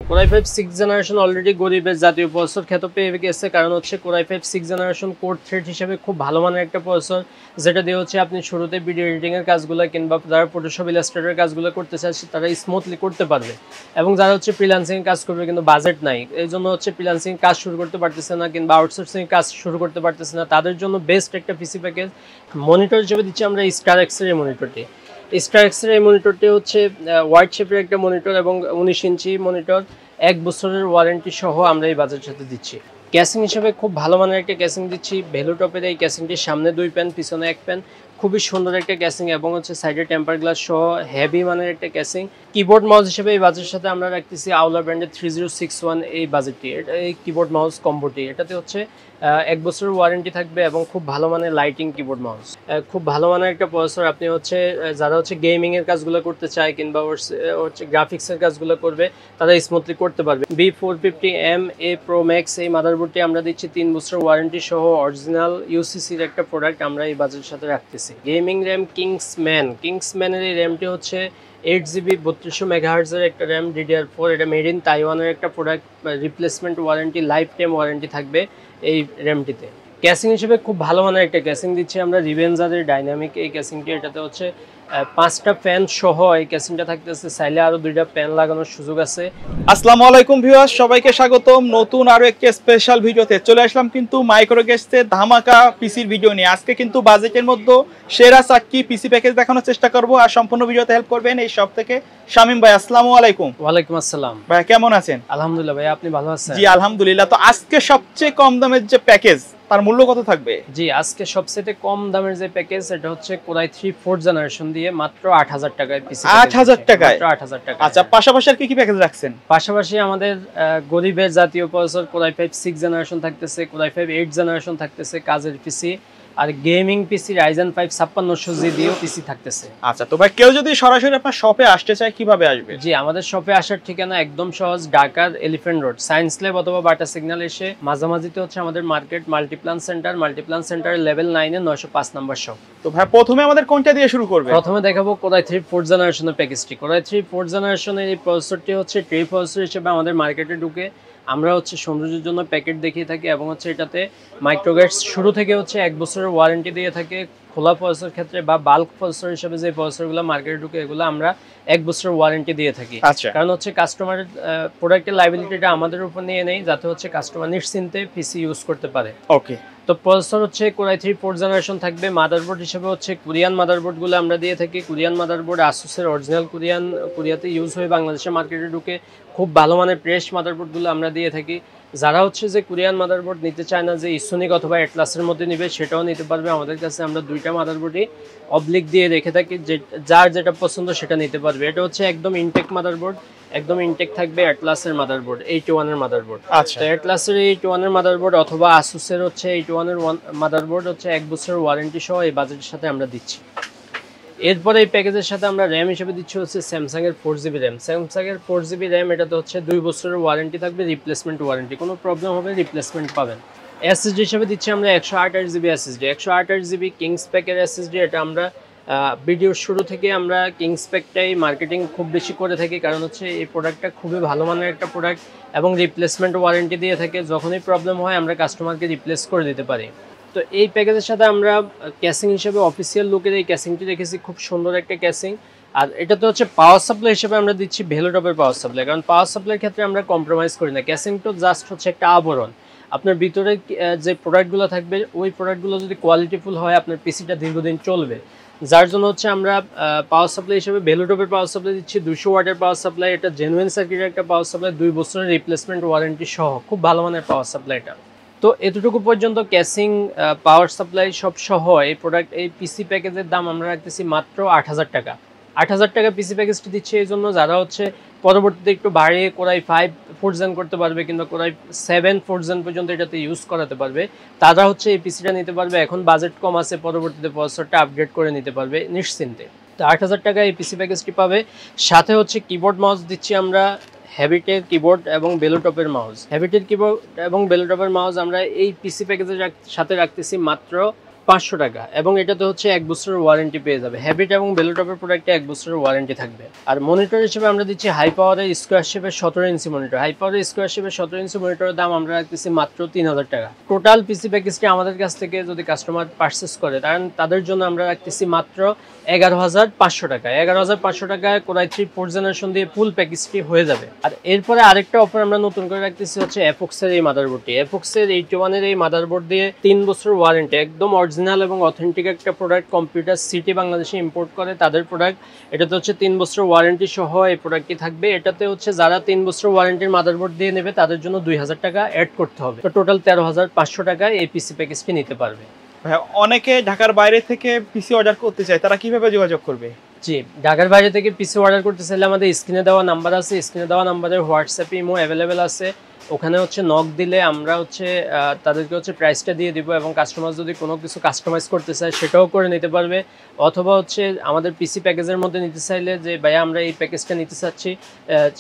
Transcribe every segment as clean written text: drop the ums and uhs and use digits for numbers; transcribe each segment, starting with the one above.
Core i5 6th generation already গরিবের জাতীয় processor খ্যাত পেয়ে গেছে, কারণ হচ্ছে Core i5 6th generation core thread হিসেবে খুব ভালো মানের একটা প্রসেসর, যেটা দিয়ে হচ্ছে আপনি শুরুতে ভিডিও এডিটিং এর কাজগুলো কিংবা যারা ফটোশপ ইলাস্ট্রেটর কাজগুলো করতে চাচ্ছে তারা স্মুথলি করতে পারবে। এবং যারা হচ্ছে ফ্রিল্যান্সিং কাজ করবে কিন্তু বাজেট নাই, এই জন্য হচ্ছে ফ্রিল্যান্সিং কাজ শুরু করতে পারতেছে না কিংবা আউটসোর্সিং কাজ শুরু করতে পারতেছে না, তাদের জন্য বেস্ট একটা পিসি প্যাকেজ মনিটর হিসেবে দিচ্ছি আমরা স্টার এক্স এর মনিটরটি। স্টার এক্স এর মনিটরটি হচ্ছে ওয়াইড শেপের একটা মনিটর এবং 19 ইঞ্চি মনিটর, 1 বছরের ওয়ারেন্টি সহ আমরা এই বাজারের সাথে দিচ্ছি। ক্যাসিং হিসেবে খুব ভালো মানের একটা ক্যাসিং দিচ্ছি। ভেলোটপের এই ক্যাসিংটির সামনে 2 প্যান পিছনে 1 প্যান, খুবই সুন্দর একটা ক্যাসিং এবং হচ্ছে সাইডে টেম্পার গ্লাস সহ হেভি মানের একটা ক্যাসিং। কিবোর্ড মাউস হিসেবে এই বাজেটের সাথে আমরা রাখতেছি আউলা ব্র্যান্ডের 3061 এই বাজেটটি। এই কিবোর্ড মাউস কম্বোটি, এটাতে হচ্ছে 1 বছরের ওয়ারেন্টি থাকবে এবং খুব ভালো মানের লাইটিং কিবোর্ড মাউস, খুব ভালো মানের একটা প্রসেসর। আপনি হচ্ছে যারা হচ্ছে গেমিং এর কাজগুলো করতে চায় কিংবা হচ্ছে গ্রাফিক্স এর কাজগুলো করবে তারা স্মুথলি করতে পারবে। B450M-A Pro Max এই মাদারবোর্ডটি আমরা দিচ্ছি 3 বছরের ওয়ারেন্টি সহ, অরিজিনাল ইউসিসির একটা প্রোডাক্ট আমরা এই বাজারের সাথে রাখতেছি। গেমিং র্যাম কিংসম্যানের এই র্যামটি হচ্ছে 8GB 3200 MHz এর একটা র্যাম DDR4, এটা মেড ইন তাইওয়ানের একটা product, replacement warranty life time warranty থাকবে এই র্যামটিতে। ক্যাসিং হিসেবে খুব ভালো মানের একটা ক্যাসিং দিচ্ছি আমরা রিভেঞ্জারের ডাইনামিক এই ক্যাসিংটি, এটাতে হচ্ছে 5টা ফ্যান সহ এই ক্যাসিংটা থাকতেছে, চাইলে আরো 2টা ফ্যান লাগানোর সুযোগ আছে। আসসালামু আলাইকুম ভিউয়ার্স, সবাইকে স্বাগতম নতুন আরো একটি স্পেশাল ভিডিওতে। চলে আসলাম কিন্তু মাইক্রোগেস্টের ধামাকা পিসির ভিডিও নিয়ে। আজকে কিন্তু বাজেটের মধ্যে সেরা 4টি পিসি প্যাকেজ দেখানোর চেষ্টা করব, আর সম্পূর্ণ ভিডিওতে হেল্প করবেন এই সব থেকে শামীম ভাই। আসসালামু আলাইকুম। ওয়ালাইকুম আসসালাম ভাই, কেমন আছেন? আলহামদুলিল্লাহ ভাই, আপনি ভালো আছেন? জি আলহামদুলিল্লাহ। তো আজকে সবচেয়ে কম দামের যে প্যাকেজ তার মূল্য কত থাকবে? জি, আজকে সবচেয়ে কম দামের যে প্যাকেজ এটা হচ্ছে Core i3 4th জেনারেশন দিয়ে মাত্র 8000 টাকায় পিসি। 8000 টাকায়? মাত্র 8000 টাকা। আচ্ছা, পাশাপাশি আর কি কি প্যাকেজ রাখছেন? পাশাপাশি আমাদের গরিবের জাতীয় processor Core i5 6th generation থাকতেছে, Core i5 8th জেনারেশন থাকতেছে কাজের পিসি, আর গেমিং পিসি Ryzen 5 5600G দিয়েও পিসি থাকতেছে। আচ্ছা, তো ভাই কেউ যদি সরাসরি আপনার শপে আসতে চায় কিভাবে আসবে? জি, আমাদের শপে আসার ঠিকানা একদম সহজ, ঢাকার এলিফ্যান্ট রোড সায়েন্স ল্যাব অথবা বাটা সিগন্যাল এসে মাঝামাঝিতে হচ্ছে আমাদের মার্কেট মাল্টিপ্লান সেন্টারের লেভেল 9 এর 905 নম্বর শপ। তো ভাই প্রথমে আমাদের কোনটা দিয়ে শুরু করবে? প্রথমে দেখাবো Core i3 4th জেনারেশনের প্যাকেজটি। Core i3 4th জেনারেশনের এই প্রসেসরটি হচ্ছে ট্রে প্রসেসর হিসেবে আমাদের মার্কেটে ঢুকে আমরা হচ্ছে সৌন্দর্যের জন্য প্যাকেট দেখিয়ে থাকি এবং হচ্ছে এটাতে মাইক্রোগেটস শুরু থেকে হচ্ছে 1 বছরের ওয়ারেন্টি দিয়ে থাকে। খোলা প্রসেসর ক্ষেত্রে বা বাল্ক প্রসেসর হিসেবে যে প্রসেসরগুলো মার্কেটে ঢুকে এগুলো আমরা 1 বছরের ওয়ারেন্টি দিয়ে থাকি। কারণ হচ্ছে কাস্টমারের প্রোডাক্টের লায়াবিলিটিটা আমাদের উপর নিয়ে নেই, যাতে হচ্ছে কাস্টমার নিশ্চিন্তে পিসি ইউজ করতে পারে। ওকে। তো প্রসেসর হচ্ছে Core i3 4th জেনারেশন থাকবে। মাদারবোর্ড হিসেবে হচ্ছে কোরিয়ান মাদারবোর্ডগুলো আমরা দিয়ে থাকি। কোরিয়ান মাদারবোর্ড আসুসের অরিজিনাল কোরিয়াতে ইউজ হয়ে বাংলাদেশের মার্কেটে ঢুকে খুব ভালো মানের প্রেস মাদারবোর্ডগুলো আমরা দিয়ে থাকি। যারা হচ্ছে যে কোরিয়ান মাদারবোর্ড নিতে চায় না, যে ইসোনিক অথবা অ্যাটলাসের মধ্যে নিবে, সেটাও নিতে পারবে। আমাদের কাছে আমরা 2টা মাদারবোর্ডই অবলিক দিয়ে রেখে থাকি, যে যার যেটা পছন্দ সেটা নিতে পারবে। এটা হচ্ছে একদম ইনটেক মাদারবোর্ড, একদম ইনটেক থাকবে অ্যাটলাসের মাদারবোর্ড, 81 এর মাদারবোর্ড। আচ্ছা, তো অ্যাটলাসের 81 এর মাদারবোর্ড অথবা আসুসের হচ্ছে 81 এর মাদারবোর্ড হচ্ছে 1 বছরের ওয়ারেন্টি সহ এই বাজেটের সাথে আমরা দিচ্ছি। এরপরে এই প্যাকেজের সাথে আমরা র্যাম হিসেবে দিচ্ছি হচ্ছে স্যামসাং এর 4GB র্যাম। স্যামসাং এর 4GB র্যাম, এটাতে হচ্ছে 2 বছরের ওয়ারেন্টি থাকবে, রিপ্লেসমেন্ট ওয়ারেন্টি, কোনো প্রবলেম হবে রিপ্লেসমেন্ট পাবেন। এসএসডি হিসেবে দিচ্ছি আমরা 128GB SSD, 128GB Kings প্যাকের SSD. এটা আমরা ভিডিওর শুরু থেকে আমরা কিংস প্যাকটাই মার্কেটিং খুব বেশি করে থাকি, কারণ হচ্ছে এই প্রোডাক্টটা খুবই ভালো মানের একটা প্রোডাক্ট এবং রিপ্লেসমেন্ট ওয়ারেন্টি দিয়ে থাকে। যখনই প্রবলেম হয় আমরা কাস্টমারকে রিপ্লেস করে দিতে পারি। তো এই প্যাকেজের সাথে আমরা ক্যাসিং হিসেবে অফিসিয়াল লুকের এই ক্যাসিংটি রেখেছি, খুব সুন্দর একটা ক্যাসিং। আর এটাতে হচ্ছে পাওয়ার সাপ্লাই হিসেবে আমরা দিচ্ছি ভেলোটপের পাওয়ার সাপ্লাই, কারণ পাওয়ার সাপ্লাইয়ের ক্ষেত্রে আমরা কম্প্রোমাইজ করি না। ক্যাসিং তো জাস্ট হচ্ছে একটা আবরণ, আপনার ভিতরে যে প্রোডাক্টগুলো থাকবে ওই প্রোডাক্টগুলো যদি কোয়ালিটিফুল হয় আপনার পিসিটা দীর্ঘদিন চলবে। যার জন্য হচ্ছে আমরা পাওয়ার সাপ্লাই হিসেবে ভেলোটপের পাওয়ার সাপ্লাই দিচ্ছি, 200 ওয়াটের পাওয়ার সাপ্লাই। এটা জেনুইন সার্কিটের একটা পাওয়ার সাপ্লাই, 2 বছরের রিপ্লেসমেন্ট ওয়ারেন্টি সহ, খুব ভালো মানের পাওয়ার সাপ্লাইটা। তো এতটুকু পর্যন্ত ক্যাসিং, পাওয়ার সাপ্লাই সব সহ এই পিসি প্যাকেজের দাম আমরা রাখতেছি মাত্র 8000 টাকা। 8000 টাকা পিসি প্যাকেজটি দিচ্ছে এই জন্য যারা হচ্ছে পরবর্তীতে একটু বাড়িয়ে Core i5 4th জেন করতে পারবে কিংবা Core i7 4th জেন পর্যন্ত এটাতে ইউজ করাতে পারবে, তারা হচ্ছে এই পিসিটা নিতে পারবে। এখন বাজেট কম আছে, পরবর্তীতে প্রসেসরটা আপগ্রেড করে নিতে পারবে নিশ্চিন্তে। তো 8000 টাকা এই পিসি প্যাকেজটি পাবে। সাথে হচ্ছে কিবোর্ড মাউস দিচ্ছি আমরা, হ্যাবিটের কিবোর্ড এবং বেলোটপের মাউস। হ্যাবিটের কিবোর্ড এবং বেলোটপের মাউস আমরা এই পিসি প্যাকেজের সাথে রাখতেছি মাত্র 500 টাকা এবং এটাতে হচ্ছে 1 বছরের ওয়ারেন্টি পেয়ে যাবে। হ্যাবিট এবং বেলোটপের প্রোডাক্টে 1 বছরের ওয়ারেন্টি থাকবে। আর মনিটর হিসেবে আমরা দিচ্ছি হাই পাওয়ারের স্কোয়ার শেপের 17 ইঞ্চি মনিটর। হাই পাওয়ারের স্কোয়ার শেপের 17 ইঞ্চি মনিটরের দাম আমরা রাখতেছি মাত্র 3000 টাকা। টোটাল পিসি প্যাকেজটি আমাদের কাছ থেকে যদি কাস্টমার পারচেস করে তাদের জন্য আমরা রাখতেছি মাত্র 11,500 টাকা। 11,500 টাকায় কোরাই 3 4th জেনারেশন দিয়ে ফুল প্যাকেজটি হয়ে যাবে। আর এরপরে আরেকটা অফার আমরা নতুন করে রাখতেছি হচ্ছে এফক্সের এই মাদারবোর্ডটি। এফক্সের 81 এর এই মাদারবোর্ড দিয়ে 3 বছর ওয়ারেন্টি, একদম অরিজিনাল এবং অথেন্টিক একটা প্রোডাক্ট। কম্পিউটার সিটি বাংলাদেশে ইম্পোর্ট করে তাদের প্রোডাক্ট। এটাতে হচ্ছে 3 বছর ওয়ারেন্টি সহ এই প্রোডাক্টটি থাকবে। এটাতে হচ্ছে যারা 3 বছর ওয়ারেন্টির মাদারবোর্ড দিয়ে নেবে তাদের জন্য 2000 টাকা অ্যাড করতে হবে। তো টোটাল 13,500 টাকায় এই পিসি প্যাকেজটি নিতে পারবে। অনেকে ঢাকার বাইরে থেকে পিসি অর্ডার করতে চায়, তারা কিভাবে যোগাযোগ করবে? জি, ঢাকার বাইরে থেকে পিসি অর্ডার করতে চাইলে আমাদের স্ক্রিনে দেওয়া নাম্বার আছে, স্ক্রিনে দেওয়া নাম্বারে হোয়াটসঅ্যাপ ইমো অ্যাভেলেবেল আছে। ওখানে হচ্ছে নক দিলে আমরা হচ্ছে তাদেরকে হচ্ছে প্রাইসটা দিয়ে দিব এবং কাস্টমার যদি কোনো কিছু কাস্টমাইজ করতে চায় সেটাও করে নিতে পারবে। অথবা হচ্ছে আমাদের পিসি প্যাকেজের মধ্যে নিতে চাইলে যে ভাইয়া আমরা এই প্যাকেজটা নিতে চাচ্ছি,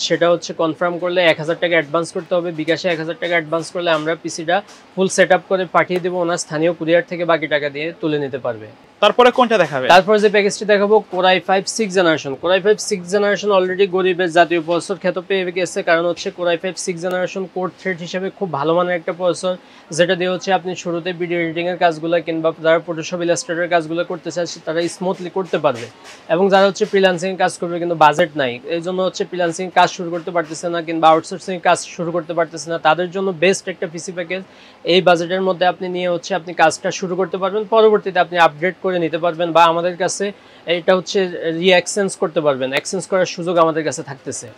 সেটা হচ্ছে কনফার্ম করলে 1000 টাকা অ্যাডভান্স করতে হবে। বিকাশে 1000 টাকা অ্যাডভান্স করলে আমরা পিসিটা ফুল সেট আপ করে পাঠিয়ে দেবো, ওনার স্থানীয় কুরিয়ার থেকে বাকি টাকা দিয়ে তুলে নিতে পারবে। তারপরে কোনটা দেখাবে? তারপরে যে প্যাকেজটি দেখাবো core i 5 6th generation. Core i 5 6th generation already গরিবের জাতীয় প্রসেসর খ্যাত পেয়ে গেছে, কারণ হচ্ছে core i 5 6th generation core thread হিসেবে খুব ভালো মানের একটা প্রসেসর, যেটা দিয়ে হচ্ছে আপনি শুরুতে ভিডিও এডিটিং এর কাজগুলো কিংবা যারা ফটোশপ ইলাস্ট্রেটরের কাজগুলো করতে চাচ্ছে তারা স্মুথলি করতে পারবে। এবং যারা হচ্ছে ফ্রিল্যান্সিং কাজ করবে কিন্তু বাজেট নাই, এই জন্য হচ্ছে ফ্রিল্যান্সিং কাজ শুরু করতে পারতেছে না কিংবা আউটসোর্সিং কাজ শুরু করতে পারতেছে না, তাদের জন্য বেস্ট একটা পিসি প্যাকেজ। এই বাজেটের মধ্যে আপনি নিয়ে হচ্ছে আপনি কাজটা শুরু করতে পারবেন, পরবর্তীতে আপনি আপডেট করে নিতে পারবেন বা আমাদের কাছে এটা হচ্ছে রিএক্সচেঞ্জ করতে পারবেন। এক্সচেঞ্জ করার সুযোগ আমাদের কাছে থাকতেছে।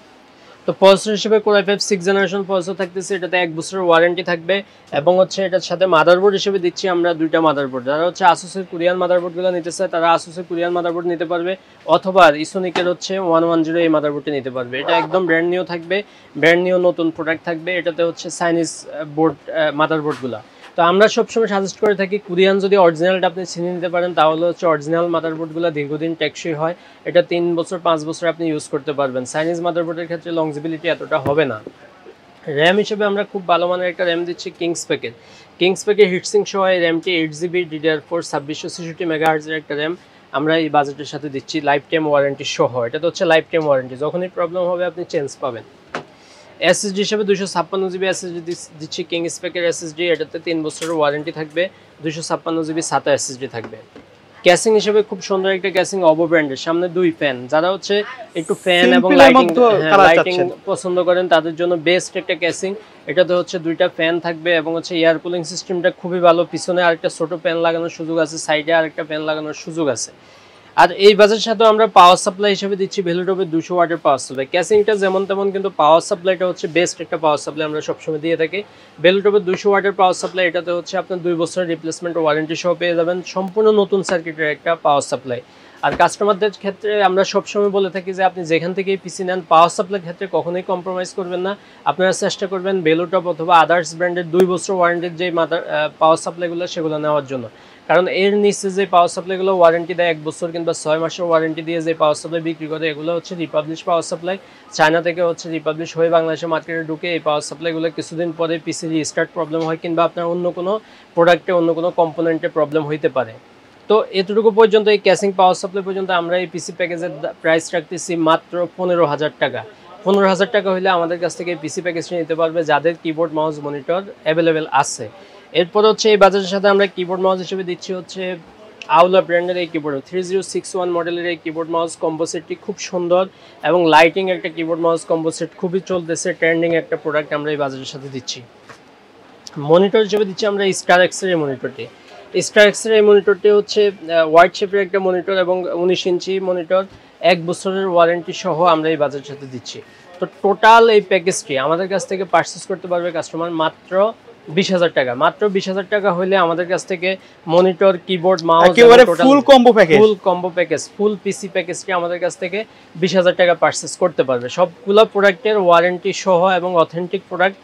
তো প্রসেসর হিসেবে কোরাই 5 6th জেনারেশন প্রসেসর থাকতেছে, এটাতে 1 বছরের ওয়ারেন্টি থাকবে এবং হচ্ছে এটার সাথে মাদারবোর্ড হিসেবে দিচ্ছি আমরা 2টা মাদারবোর্ড। যারা হচ্ছে আসুসের কোরিয়ান মাদারবোর্ডগুলো নিতে চায় তারা আসুসের কোরিয়ান মাদারবোর্ড নিতে পারবে, অথবা ইসোনিকের হচ্ছে 110 এই মাদারবোর্ডটি নিতে পারবে। এটা একদম ব্র্যান্ড নিউ থাকবে, ব্র্যান্ড নিউ নতুন প্রোডাক্ট থাকবে। এটাতে হচ্ছে চাইনিজ বোর্ড মাদারবোর্ডগুলো। তো আমরা সবসময় সাজেস্ট করে থাকি কোরিয়ান যদি অরিজিনালটা আপনি চিনে নিতে পারেন তাহলে হচ্ছে অরিজিনাল মাদারবোর্ডগুলো দীর্ঘদিন টেকসই হয়, এটা 3 বছর 5 বছর আপনি ইউজ করতে পারবেন। চাইনিজ মাদারবোর্ডের ক্ষেত্রে লংজিবিলিটি এতটা হবে না। র্যাম হিসেবে আমরা খুব ভালো মানের একটা র্যাম দিচ্ছি কিংস প্যাকের। কিংস প্যাকের হিটসিং সহ এই র্যামটি 8GB DDR4 2666 মেগাহার্জের একটা র্যাম আমরা এই বাজেটের সাথে দিচ্ছি, লাইফ টাইম ওয়ারেন্টি সহ। এটা তো হচ্ছে লাইফ টাইম ওয়ারেন্টি, যখনই প্রবলেম হবে আপনি চেঞ্জ পাবেন। এসএসডি হিসেবে 256GB এসএসডি দিচ্ছি কিংস প্যাকের এসএসডি, এটাতে 3 বছরের ওয়ারেন্টি থাকবে। 256GB SATA এসএসডি থাকবে। ক্যাসিং হিসেবে খুব সুন্দর একটা ক্যাসিং অবো ব্র্যান্ডের, সামনে 2 ফ্যান। যারা হচ্ছে একটু ফ্যান এবং লাইটিং পছন্দ করেন তাদের জন্য বেস্ট একটা ক্যাসিং। এটাতে হচ্ছে 2টা ফ্যান থাকবে এবং হচ্ছে এয়ার কুলিং সিস্টেমটা খুবই ভালো। পিছনে আরেকটা ছোট ফ্যান লাগানোর সুযোগ আছে, সাইডে আরেকটা ফ্যান লাগানোর সুযোগ আছে। আর এই বাজেটের সাথে আমরা পাওয়ার সাপ্লাই হিসেবে দিচ্ছি ভেলোটপের 200 ওয়াটের পাওয়ার সাপ্লাই। ক্যাসিংটা যেমন তেমন, কিন্তু পাওয়ার সাপ্লাইটা হচ্ছে বেস্ট একটা পাওয়ার সাপ্লাই আমরা সবসময় দিয়ে থাকি। ভেলোটপের 200 ওয়াটের পাওয়ার সাপ্লাই, এটাতে হচ্ছে আপনার 2 বছরের রিপ্লেসমেন্ট ওয়ারেন্টি সহ পেয়ে যাবেন, সম্পূর্ণ নতুন সার্কিটের একটা পাওয়ার সাপ্লাই। আর কাস্টমারদের ক্ষেত্রে আমরা সবসময় বলে থাকি যে আপনি যেখান থেকে পিসি নেন পাওয়ার সাপ্লাইয়ের ক্ষেত্রে কখনোই কম্প্রোমাইজ করবেন না। আপনারা চেষ্টা করবেন ভেলোটপ অথবা আদার্স ব্র্যান্ডের 2 বছর ওয়ারেন্টির যে পাওয়ার সাপ্লাইগুলো সেগুলো নেওয়ার জন্য, কারণ এর নিচে যে পাওয়ার সাপ্লাইগুলো ওয়ারেন্টি দেয় 1 বছর কিংবা 6 মাসের ওয়ারেন্টি দিয়ে যে পাওয়ার সাপ্লাই বিক্রি করে এগুলো হচ্ছে রিপাবলিশ পাওয়ার সাপ্লাই। চায়না থেকে হচ্ছে রিপাবলিশ হয়ে বাংলাদেশের মার্কেটে ঢুকে এই পাওয়ার সাপ্লাইগুলো কিছুদিন পরে পিসি রিস্টার্ট প্রবলেম হয় কিংবা আপনার অন্য কোনো প্রোডাক্টে অন্য কোনো কম্পোনেন্টে প্রবলেম হইতে পারে। তো এতটুকু পর্যন্ত এই ক্যাসিং পাওয়ার সাপ্লাই পর্যন্ত আমরা এই পিসি প্যাকেজের প্রাইস রাখতেছি মাত্র 15,000 টাকা। 15,000 টাকা হলে আমাদের কাছ থেকে এই পিসি প্যাকেজটি নিতে পারবে যাদের কিবোর্ড মাউস মনিটর অ্যাভেলেবেল আছে। এরপর হচ্ছে এই বাজারের সাথে আমরা কিবোর্ড মাউস হিসেবে দিচ্ছি হচ্ছে আউলা ব্র্যান্ডের এই কিবোর্ড 3061 মডেলের এই কিবোর্ড মাউস কম্বো সেটটি খুব সুন্দর এবং লাইটিং একটা কিবোর্ড মাউস কম্বো সেট, খুবই চলতেছে, ট্রেন্ডিং একটা প্রোডাক্ট আমরা এই বাজারের সাথে দিচ্ছি। মনিটর হিসেবে দিচ্ছি আমরা স্টার এক্সের এই মনিটরটি। স্টার এক্সের এই মনিটরটি হচ্ছে হোয়াইট শেপের একটা মনিটর এবং 19 ইঞ্চি মনিটর, 1 বছরের ওয়ারেন্টি সহ আমরা এই বাজারের সাথে দিচ্ছি। তো টোটাল এই প্যাকেজটি আমাদের কাছ থেকে পারচেস করতে পারবে কাস্টমার মাত্র 20,000 টাকা। মাত্র 20,000 টাকা হলে আমাদের কাছ থেকে monitor, keyboard, mouse full combo package full PC প্যাকেজটি আমাদের কাছ থেকে 20,000 টাকা পারচেস করতে পারবে। সবগুলো প্রোডাক্টের ওয়ারেন্টি সহ এবং অথেন্টিক প্রোডাক্ট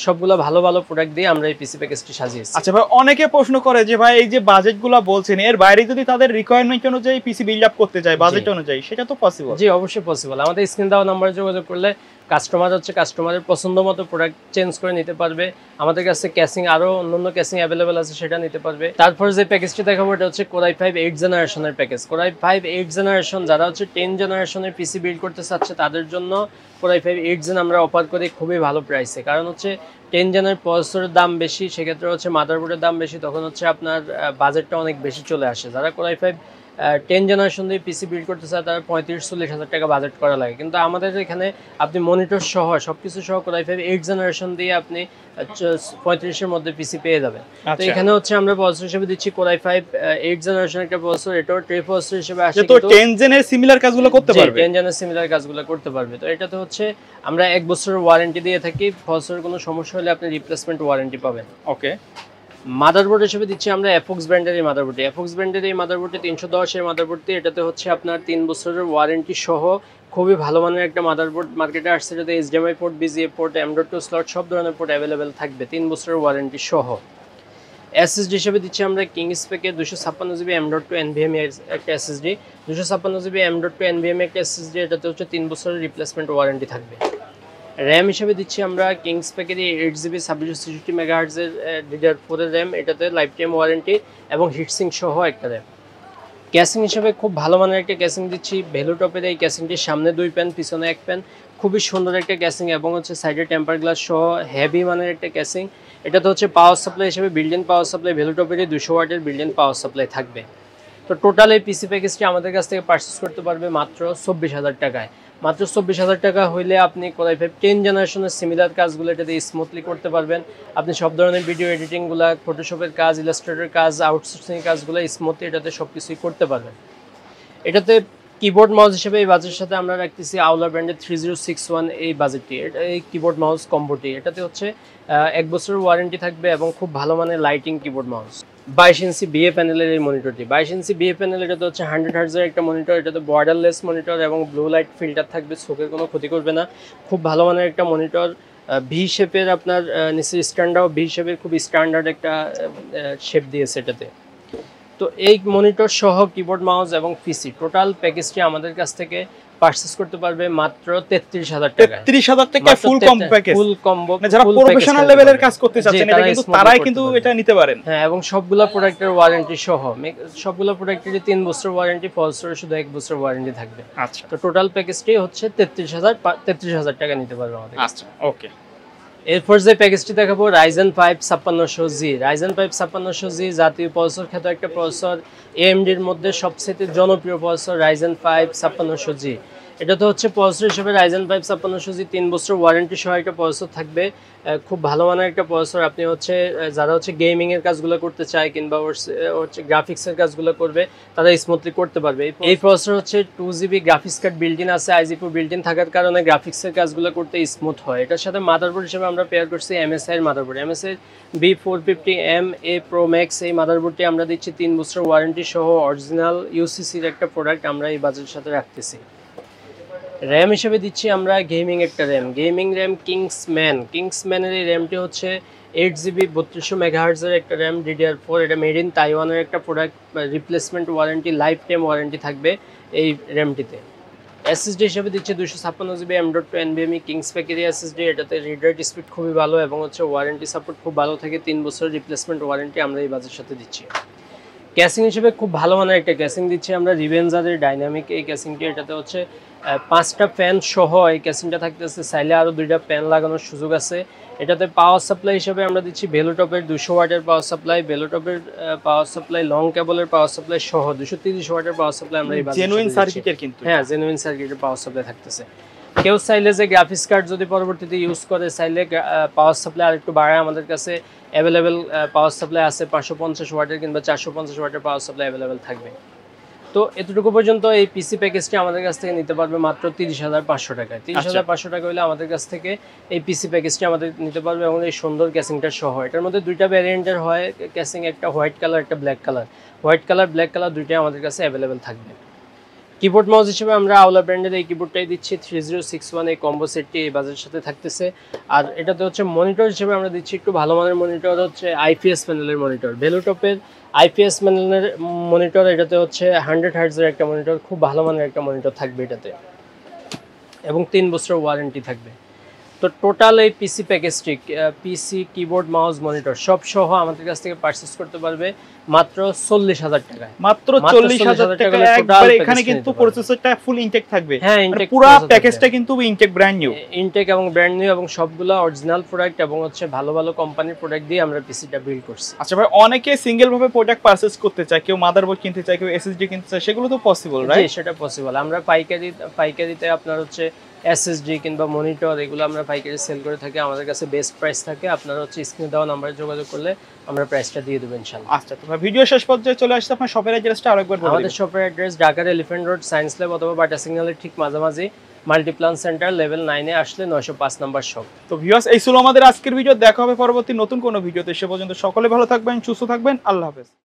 সবগুলো ভালো ভালো প্রোডাক্ট দিয়ে আমরা এই পিসি প্যাকেজটি সাজিয়েছি। আচ্ছা ভাই, অনেকে প্রশ্ন করে যে ভাই এই যে বাজেটগুলো বলছেন এর বাইরে যদি তাদের রিকোয়ারমেন্ট অনুযায়ী পিসি বিল্ড আপ করতে চায় বাজেট অনুযায়ী, সেটা তো পসিবল? জি অবশ্যই পসিবল। আমাদের স্ক্রিন দেওয়া নম্বরে যোগাযোগ করলে কাস্টমারের পছন্দ মতো প্রোডাক্ট চেঞ্জ করে নিতে পারবে। আমাদের কাছে ক্যাসিং আরো অন্যান্য ক্যাসিং অ্যাভেলেবেল আছে, সেটা নিতে পারবে। তারপর যে প্যাকেজটি দেখাবো এটা হচ্ছে Core i5 8th জেনারেশনের package. Core i5 8th generation যারা হচ্ছে 10th জেনারেশনের পিসি বিল্ড করতে চাচ্ছে তাদের জন্য Core i5 8th জেন আমরা অফার করি খুবই ভালো প্রাইসে। কারণ হচ্ছে 10th জেনের প্রসেসরের দাম বেশি, সেক্ষেত্রে হচ্ছে মাদারবোর্ডের দাম বেশি, তখন হচ্ছে আপনার বাজেটটা অনেক বেশি চলে আসে। যারা Core i5 10 জেনারেশন দিয়ে পিসি বিল্ড করতে চায় তারা 35-40 হাজার টাকা বাজেট করা লাগে, কিন্তু আমাদের এখানে আপনি মনিটর সহ সবকিছু সহ Core i5 8th জেনারেশন দিয়ে আপনি 35-এর মধ্যে পিসি পেয়ে যাবেন। তো এখানে হচ্ছে আমরা প্রসেসর হিসেবে দিচ্ছি Core i5 8th জেনারেশন একটা প্রসেসর, এটাও ট্রে প্রসেসর হিসেবে আসে, তো 10 জেনের সিমিলার কাজগুলো করতে পারবে। 10 জেনের সিমিলার কাজগুলো করতে পারবে। তো এটাতে হচ্ছে আমরা 1 বছরের ওয়ারেন্টি দিয়ে থাকি, প্রসেসরের কোনো সমস্যা হলে আপনি রিপ্লেসমেন্ট ওয়ারেন্টি পাবেন। ওকে। মাদারবোর্ড হিসেবে দিচ্ছি আমরা এফক্স ব্র্যান্ডের এই মাদারবোর্ডটি। এফক্স ব্র্যান্ডের এই মাদারবোর্ডটি 310 এর মাদারবোর্ডটি, এটাতে হচ্ছে আপনার 3 বছরের ওয়ারেন্টি সহ খুবই ভালো মানের একটা মাদারবোর্ড মার্কেটে আসছে, যেটাতে HDMI port, VGA port, M.2 slot সব ধরনের পোর্ট অ্যাভেলেবেল থাকবে 3 বছরের ওয়ারেন্টি সহ। এসএসডি হিসেবে দিচ্ছি আমরা কিংসপেকের 256 জিবি M.2 NVMe একটা এসএসডি, 256 জিবি M.2 NVMe একটা এসএসডি, এটাতে হচ্ছে 3 বছরের রিপ্লেসমেন্ট ওয়ারেন্টি থাকবে। র্যাম হিসেবে দিচ্ছি আমরা কিংসপেকের 8 জিবি 2663 মেগাহার্টজের DDR4 এর র্যাম, এটাতে লাইফ টাইম ওয়ারেন্টি এবং হিটসিং সহ একটা র্যাম। ক্যাসিং হিসেবে খুব ভালো মানের একটা ক্যাসিং দিচ্ছি, ভ্যালুটপের এই ক্যাসিংটির সামনে 2 প্যান পিছনে 1 প্যান, খুবই সুন্দর একটা ক্যাসিং এবং হচ্ছে সাইডে টেম্পার গ্লাস সহ হেভি মানের একটা ক্যাসিং। এটাতে হচ্ছে পাওয়ার সাপ্লাই হিসেবে বিল্ট ইন পাওয়ার সাপ্লাই, ভ্যালুটপেরই 200 ওয়াটের বিল্ট ইন পাওয়ার সাপ্লাই থাকবে। তো টোটাল এই পিসি প্যাকেজটি আমাদের কাছ থেকে পারচেস করতে পারবে মাত্র 24,000 টাকায়। মাত্র 24,000 টাকা হইলে আপনি Core i5 10 জেনারেশনের সিমিলার কাজগুলো এটাতে স্মুথলি করতে পারবেন। আপনি সব ধরনের ভিডিও এডিটিংগুলো, ফটোশপের কাজ, ইলাস্ট্রেটরের কাজ, আউটসোর্সিং কাজগুলো স্মুথলি এটাতে সব কিছুই করতে পারবেন। এটাতে কিবোর্ড মাউস হিসেবে এই বাজেটের সাথে আমরা রাখতেছি আউলা ব্র্যান্ডের 3061 এই বাজেটটি, এই কিবোর্ড মাউস কম্বোটি। এটাতে হচ্ছে 1 বছরের ওয়ারেন্টি থাকবে এবং খুব ভালো মানের লাইটিং কিবোর্ড মাউস। 22 ইঞ্চি বিএ প্যানেলের এই মনিটরটি, 22 ইঞ্চি বিএ প্যানেল, এটাতে হচ্ছে 100 হার্টজের একটা মনিটর, এটাতে বর্ডারলেস মনিটর এবং ব্লু লাইট ফিল্টার থাকবে, চোখের কোনো ক্ষতি করবে না। খুব ভালো মানের একটা মনিটর, ভি শেপের আপনার নিচের স্ট্যান্ডার্ড ভি শেপের খুব স্ট্যান্ডার্ড একটা শেপ দিয়েছে এটাতে। তো এই মনিটর সহ কিবোর্ড মাউস এবং পিসি টোটাল প্যাকেজটি আমাদের কাছ থেকে পারচেজ করতে পারবে মাত্র 33,000 টাকা। 33,000 টাকা ফুল কম্বো প্যাকেজ, ফুল কম্বো। যারা প্রফেশনাল লেভেলের কাজ করতে চাচ্ছেন এটা কিন্তু তারাই কিন্তু এটা নিতে পারেন। হ্যাঁ, এবং সবগুলা প্রোডাক্টের ওয়ারেন্টি সহ, সবগুলা প্রোডাক্টেরই 3 বছর ওয়ারেন্টি, ফলসরে শুধু 1 বছর ওয়ারেন্টি থাকবে। আচ্ছা, তো টোটাল প্যাকেজটি হচ্ছে 33,000 টাকা নিতে পারবে আমাদের। আচ্ছা ওকে। এরপর যে প্যাকেজটি দেখাবো Ryzen 5 5600G। Ryzen 5 5600G জাতীয় প্রসেসর খ্যাত একটা প্রসেসর, AMD এর মধ্যে সবচেয়ে জনপ্রিয় প্রসেসর Ryzen 5 5600G। এটা তো হচ্ছে প্রসেসর হিসেবে Ryzen 5 5600G 3 বছর ওয়ারেন্টি সহ একটা প্রসেসর থাকবে, খুব ভালো মানের একটা প্রসেসর। আপনি হচ্ছে যারা হচ্ছে গেমিং এর কাজগুলো করতে চায় কিংবা হচ্ছে গ্রাফিক্স এর কাজগুলো করবে তারা স্মুথলি করতে পারবে। এই প্রসেসর হচ্ছে 2GB graphics card built in আছে, i/Zi বিল্ট ইন থাকার কারণে গ্রাফিক্স এর কাজগুলো করতে স্মুথ হয়। এটার সাথে মাদারবোর্ড হিসেবে আমরা পেয়ার করছি MSI এর motherboard, MSI B450MA Pro Max। এই মাদারবোর্ডটি আমরা দিচ্ছি 3 বছর ওয়ারেন্টি সহ, অরিজিনাল UCC-র একটা প্রোডাক্ট আমরা এই বাজেটের সাথে রাখতেছি। র্যাম হিসেবে দিচ্ছি আমরা গেমিং একটা র্যাম, গেমিং র্যাম কিংসম্যানের এই র্যামটি হচ্ছে 8GB 3200 মেগাহার্টজের একটা র্যাম, DDR4। এটা মেড ইন তাইওয়ানের একটা product, replacement warranty, life time warranty থাকবে এই র্যামটিতে। এসএসডি হিসেবে দিচ্ছে 256GB M.2 NVMe কিংসপেকের এসএসডি, এটাতে রিড রাইট স্পিড খুবই ভালো এবং হচ্ছে ওয়ারেন্টি সাপোর্ট খুব ভালো থাকে, 3 বছরের রিপ্লেসমেন্ট ওয়ারেন্টি আমরা এই বাজেটের সাথে দিচ্ছি। ক্যাসিং হিসেবে খুব ভালো মানের একটা ক্যাসিং দিচ্ছি আমরা রিভেঞ্জারের ডাইনামিক এই ক্যাসিংটি, এটাতে হচ্ছে 5টা ফ্যান সহ এই ক্যাসিংটা থাকতেছে, চাইলে আরও 2টা ফ্যান লাগানোর সুযোগ আছে। এটাতে পাওয়ার সাপ্লাই হিসেবে আমরা দিচ্ছি ভ্যালুটপের 200 ওয়াটের পাওয়ার সাপ্লাই, ভ্যালুটপের পাওয়ার সাপ্লাই, লং কেবলের পাওয়ার সাপ্লাই সহ 230 ওয়াটের পাওয়ার সাপ্লাই আমরা এই জেনুইন সার্কিটের কিন্তু, হ্যাঁ জেনুইন সার্কিটের পাওয়ার সাপ্লাই থাকতেছে। কেউ চাইলে যে গ্রাফিক্স কার্ড যদি পরবর্তীতে ইউজ করে চাইলে পাওয়ার সাপ্লাই আরেকটু বাড়ায়, আমাদের কাছে অ্যাভেলেবেল পাওয়ার সাপ্লাই আছে 550 ওয়াটের কিংবা 450 ওয়াটের পাওয়ার সাপ্লাই অ্যাভেলেবেল থাকবে। তো এতটুকু পর্যন্ত এই পিসি প্যাকেজটি আমাদের কাছ থেকে নিতে পারবে মাত্র 30,500 টাকায়। 30,500 টাকা হলে আমাদের কাছ থেকে এই পিসি প্যাকেজটি আমাদের নিতে পারবে এবং এই সুন্দর ক্যাসিংটা সহ। এটার মধ্যে 2টা ভ্যারিয়েন্টের হয় ক্যাসিং, একটা হোয়াইট কালার একটা black colour. White colour black colour দুইটাই আমাদের কাছে অ্যাভেলেবেল থাকবে। কিবোর্ড মাউস হিসেবে আমরা আওলা ব্র্যান্ডের এই কিবোর্ডটাই দিচ্ছি 3061 এই কম্বো সেটটি এই বাজারের সাথে থাকতেছে। আর এটাতে হচ্ছে মনিটর হিসেবে আমরা দিচ্ছি একটু ভালো মানের মনিটর, হচ্ছে আইপিএস প্যানেলের মনিটর, ভেলুটপের আইপিএস প্যানেলের মনিটর। এটাতে হচ্ছে 100 হার্টজের একটা মনিটর, খুব ভালো মানের একটা মনিটর থাকবে এটাতে, এবং 3 বছরের ওয়ারেন্টি থাকবে। তো টোটাল এই পিসি প্যাকেজটি, পিসি কিবোর্ড মাউস মনিটর সব সহ আমাদের কাছ থেকে পারচেজ করতে পারবে মাত্র 40,000 টাকায়। মাত্র 40,000 টাকা একবার। এখানে কিন্তু প্রসেসরটা ফুল ইনটেক থাকবে। হ্যাঁ, ইনটেক পুরো প্যাকেজটা কিন্তু ইনটেক ব্র্যান্ড নিউ, ইনটেক এবং ব্র্যান্ড নিউ, এবং সবগুলো অরিজিনাল প্রোডাক্ট এবং হচ্ছে ভালো ভালো কোম্পানির প্রোডাক্ট দিয়ে আমরা পিসিটা বিল্ড করছি। আচ্ছা ভাই, অনেকে সিঙ্গেল ভাবে প্রোডাক্ট পারচেজ করতে চায়, কেউ মাদারবোর্ড কিনতে চায়, কেউ এসএসডি কিনতে চায়, সেগুলো তো পসিবল, রাইট? জি, সেটা পসিবল। আমরা পাইকারিতে আপনার হচ্ছে এসএসডি কিংবা মনিটর এগুলো আমরা পাইকারি সেল করে থাকি। আমাদের কাছে বেস্ট প্রাইস থাকে। আপনারা হচ্ছে স্ক্রিনে দেওয়া নাম্বারে যোগাযোগ করলে আমরা প্রাইসটা দিয়ে দেব ইনশাআল্লাহ। আচ্ছা, তো ভিডিও শেষ পর্যায়ে চলে আসছে আপনার শপের অ্যাড্রেসটা আরেকবার বলুন। আমাদের শপের অ্যাড্রেস ঢাকার এলিফ্যান্ট রোড, সায়েন্স ল্যাব অথবা বাটা সিগন্যালের ঠিক মাঝামাঝি, মাল্টিপ্লান সেন্টার লেভেল 9 এ আসলে 905 নাম্বার শপ। তো ভিউয়ার্স, এই ছিল আমাদের আজকের ভিডিও। দেখা হবে পরবর্তী নতুন কোনো ভিডিওতে। সে পর্যন্ত সকলে ভালো থাকবেন, সুস্থ থাকবেন। আল্লাহ হাফেজ।